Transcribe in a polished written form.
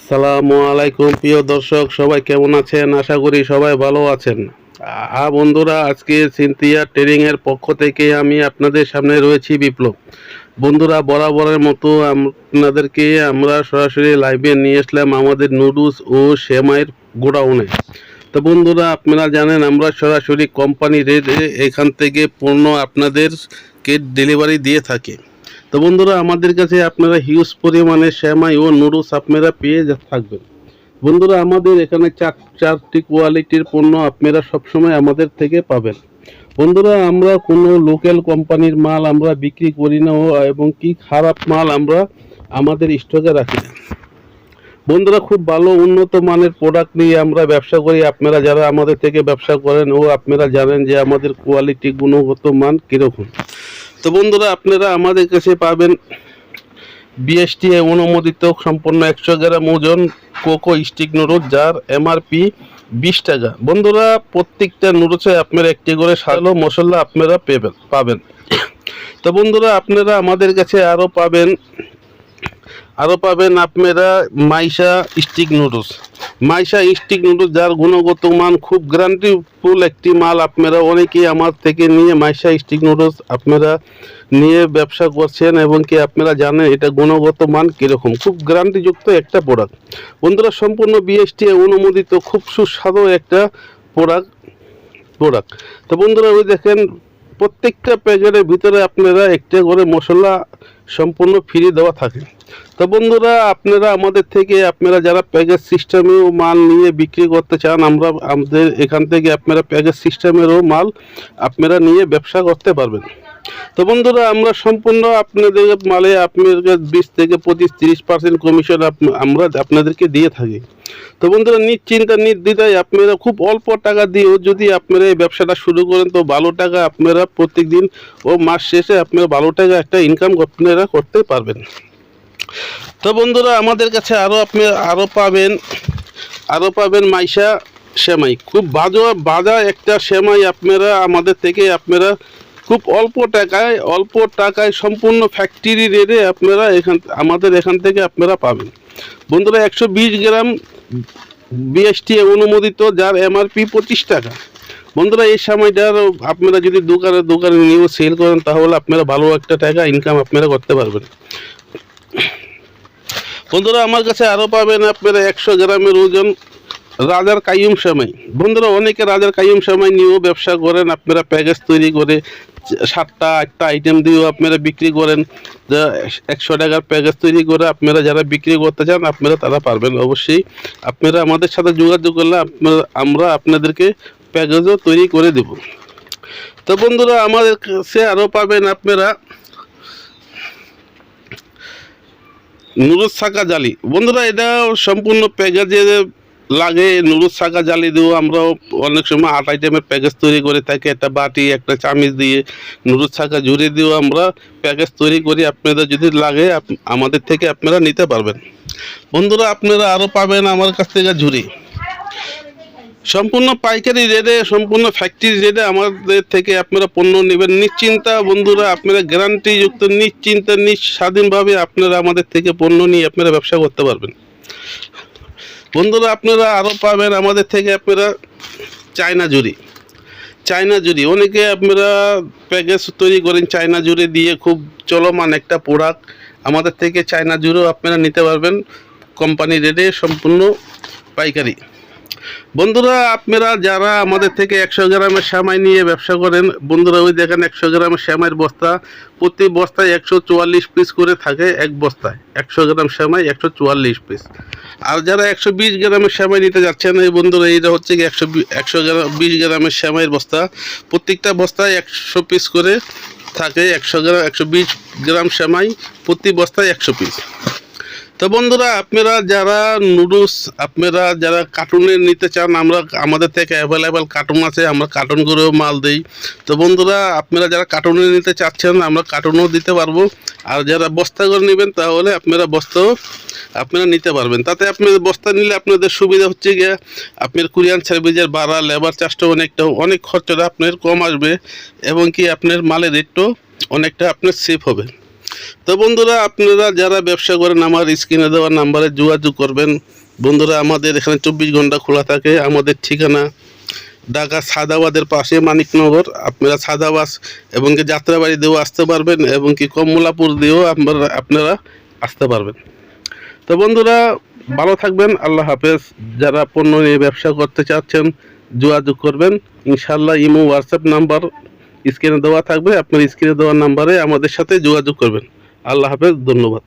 সালামু আলাইকুম প্রিয় দর্শক, সবাই কেমন আছেন? আশা করি সবাই ভালো আছেন। বন্ধুরা, আজকে সিনথিয়া ট্রেডিং এর পক্ষ থেকে আমি আপনাদের সামনে রয়েছি বিপ্লব। বন্ধুরা, বরাবরের মতো আপনাদেরকে আমরা সরাসরি লাইভে নিয়ে আসলাম আমাদের নুডলস ও সেমাইয়ের গোডাউনে। তো বন্ধুরা, আপনারা জানেন আমরা সরাসরি কোম্পানি রেটে এখান থেকে পণ্য আপনাদেরকে ডেলিভারি দিয়ে থাকি। তো বন্ধুরা, আমাদের কাছে আপনারা হিউজ পরিমাণে সেমাই ও নুডলস আপনারা পেয়ে থাকবেন। বন্ধুরা, আমাদের এখানে চারটি কোয়ালিটির পণ্য আপনারা সবসময় আমাদের থেকে পাবেন। বন্ধুরা, আমরা কোনো লোকাল কোম্পানির মাল আমরা বিক্রি করি না এবং কি খারাপ মাল আমরা আমাদের স্টকে রাখি না। বন্ধুরা, খুব ভালো উন্নত মানের প্রোডাক্ট নিয়ে আমরা ব্যবসা করি। আপনারা যারা আমাদের থেকে ব্যবসা করেন ও আপনারা জানেন যে আমাদের কোয়ালিটি গুণগত মান কীরকম। তো বন্ধুরা, আপনারা আমাদের কাছে পাবেন বিএসটিআই অনুমোদিত সম্পূর্ণ 100 গ্রাম ওজন কোকো স্টিক নুডলস, যার এমআরপি 20 টাকা। বন্ধুরা, প্রত্যেকটা নুডলসে আপনারা একটি করে সালো মশলা আপনারা পাবেন। তো বন্ধুরা, আপনারা আমাদের কাছে আরও পাবেন আপনারা Maisha stick noodles. Maisha stick noodles, যার গুণগত মান খুব গ্যারান্টিফুল একটি মাল। আপনারা অনেকেই আমার থেকে নিয়ে মাইশা স্টিক নুডলস আপনারা নিয়ে ব্যবসা করছেন এবং কি আপনারা জানেন এটা গুণগত মান কীরকম। খুব গ্যারান্টিযুক্ত একটা প্রোডাক্ট। বন্ধুরা, সম্পূর্ণ বিএসটিআই অনুমোদিত খুব সুস্বাদু একটা প্রোডাক্ট। তো বন্ধুরা, ওই দেখেন প্রত্যেকটা প্যাকেটের ভিতরে আপনারা একটা করে মশলা সম্পূর্ণ ফ্রি দেওয়া থাকে। তো বন্ধুরা, আপনারা আমাদের থেকে আপনারা যারা প্যাকেজ সিস্টেমেও মাল নিয়ে বিক্রি করতে চান, আমাদের এখান থেকে আপনারা প্যাকেজ সিস্টেমেরও মাল আপনারা নিয়ে ব্যবসা করতে পারবেন। তো বন্ধুরা, আমরা সম্পূর্ণ আপনাদের মালে আপনাদের 20 থেকে 25-30% কমিশন আমরা আপনাদেরকে দিয়ে থাকি। তো বন্ধুরা, নিশ্চিন্তা নির্দ্বিধায় আপনারা খুব অল্প টাকা দিয়েও যদি আপনারা এই ব্যবসাটা শুরু করেন তো ভালো টাকা আপনারা প্রত্যেক দিন ও মাস শেষে আপনারা ভালো টাকা একটা ইনকাম আপনারা করতে পারবেন। তো বন্ধুরা, আমাদের কাছে আরও পাবেন মাইশা সেমাই। খুব বাজা একটা সেমাই আপনারা আমাদের থেকে আপনারা খুব অল্প টাকায় সম্পূর্ণ ফ্যাক্টরি রেটে আপনারা আমাদের এখান থেকে আপনারা পাবেন। বন্ধুরা, 120 গ্রাম বিএসটিআই অনুমোদিত, যার এমআরপি 25 টাকা। বন্ধুরা, এই সময়টার আপনারা যদি দোকানে নিয়ে সেল করেন তাহলে আপনারা ভালো একটা টাকা ইনকাম আপনারা করতে পারবেন। বন্ধুরা, আমার কাছে আরও পাবেন আপনারা 100 গ্রামের ওজন রাজার কাইয়ুম সেমাই। বন্ধুরা, অনেকে রাজার কাইয়ুম সেমাই নিয়েও ব্যবসা করেন। আপনারা প্যাকেজ তৈরি করে 7টা-8টা আইটেম দিয়েও আপনারা বিক্রি করেন। 100 টাকার প্যাকেজ তৈরি করে আপনারা যারা বিক্রি করতে চান আপনারা তারা পারবেন। অবশ্যই আপনারা আমাদের সাথে যোগাযোগ করলে আমরা আপনাদেরকে প্যাকেজও তৈরি করে দেব। তো বন্ধুরা, আমাদের কাছে আরও পাবেন আপনারা নুডলস ছাকা জালি। বন্ধুরা, এটা সম্পূর্ণ প্যাকেজে লাগে। নুডলস ছাকা জালি দিয়েও আমরা অনেক সময় 8 আইটেমের প্যাকেজ তৈরি করে থাকি। একটা বাটি, একটা চামচ দিয়ে নুডলস ছাকা ঝুড়ি দিয়েও আমরা প্যাকেজ তৈরি করি। আপনাদের যদি লাগে আমাদের থেকে আপনারা নিতে পারবেন। বন্ধুরা, আপনারা আরও পাবেন আমার কাছ থেকে ঝুড়ি সম্পূর্ণ পাইকারি রেটে, সম্পূর্ণ ফ্যাক্টরি রেটে আমাদের থেকে আপনারা পণ্য নেবেন নিশ্চিন্তা। বন্ধুরা, আপনারা গ্যারান্টিযুক্ত নিশ্চিন্তা স্বাধীনভাবে আপনারা আমাদের থেকে পণ্য নিয়ে আপনারা ব্যবসা করতে পারবেন। বন্ধুরা, আপনারা আরও পাবেন আমাদের থেকে আপনারা চায়না জুড়ি। অনেকে আপনারা প্যাকেজ তৈরি করেন চায়না জুড়ি দিয়ে, খুব চলমান একটা প্রোডাক্ট। আমাদের থেকে চায়না জুড়িও আপনারা নিতে পারবেন কোম্পানি রেটে, সম্পূর্ণ পাইকারি। বন্ধুরা, আপনারা যারা আমাদের থেকে 100 গ্রামের সেমাই নিয়ে ব্যবসা করেন, বন্ধুরা ওই দেখেন 100 গ্রামের সেমাইয়ের বস্তা, প্রতি বস্তায় 144 পিস করে থাকে। এক বস্তায় 100 গ্রাম সেমাই 144 পিস। আর যারা 120 গ্রামের সেমাই নিতে যাচ্ছেন এই বন্ধুরা, এইটা হচ্ছে কি 120 গ্রামের সেমাইয়ের বস্তা, প্রত্যেকটা বস্তায় 100 পিস করে থাকে। 120 গ্রাম সেমাই প্রতি বস্তায় 100 পিস। তো বন্ধুরা, আপনারা যারা নুডলস আপনারা যারা কার্টুনে নিতে চান, আমাদের থেকে অ্যাভেলেবেল কার্টুন আছে, আমরা কার্টুন করেও মাল দিই। তো বন্ধুরা, আপনারা যারা কার্টুনে নিতে চাচ্ছেন আমরা কার্টুনও দিতে পারবো। আর যারা বস্তা করে নেবেন তাহলে আপনারা বস্তাও আপনারা নিতে পারবেন। তাতে আপনাদের বস্তা নিলে আপনাদের সুবিধা হচ্ছে গিয়ে আপনার কুরিয়ার সার্ভিসের ভাড়া, লেবার চার্জটা অনেক খরচটা আপনার কম আসবে এবং কি আপনার মালের রেটটাও অনেকটা আপনার সেফ হবে। তো বন্ধুরা, আপনারা যারা ব্যবসা করেন আমার স্ক্রিনে দেওয়া নাম্বারে যোগাযোগ করবেন। বন্ধুরা, আমাদের এখানে 24 ঘন্টা খোলা থাকে। আমাদের ঠিকানা ঢাকা সাদাবাদের পাশে মানিকনগর। আপনারা সাদাবাস এবং কি যাত্রাবাড়ি দিয়েও আসতে পারবেন এবং কি কমলাপুর দিয়েও আপনারা আসতে পারবেন। তো বন্ধুরা, ভালো থাকবেন। আল্লাহ হাফেজ। যারা পণ্য নিয়ে ব্যবসা করতে চাচ্ছেন যোগাযোগ করবেন ইনশাল্লাহ। ইমো হোয়াটসঅ্যাপ নাম্বার স্ক্রিনে দেওয়া থাকবে, আপনার স্ক্রিনে দেওয়া নাম্বারে আমাদের সাথে যোগাযোগ করবেন। আল্লাহ হাফেজ, ধন্যবাদ।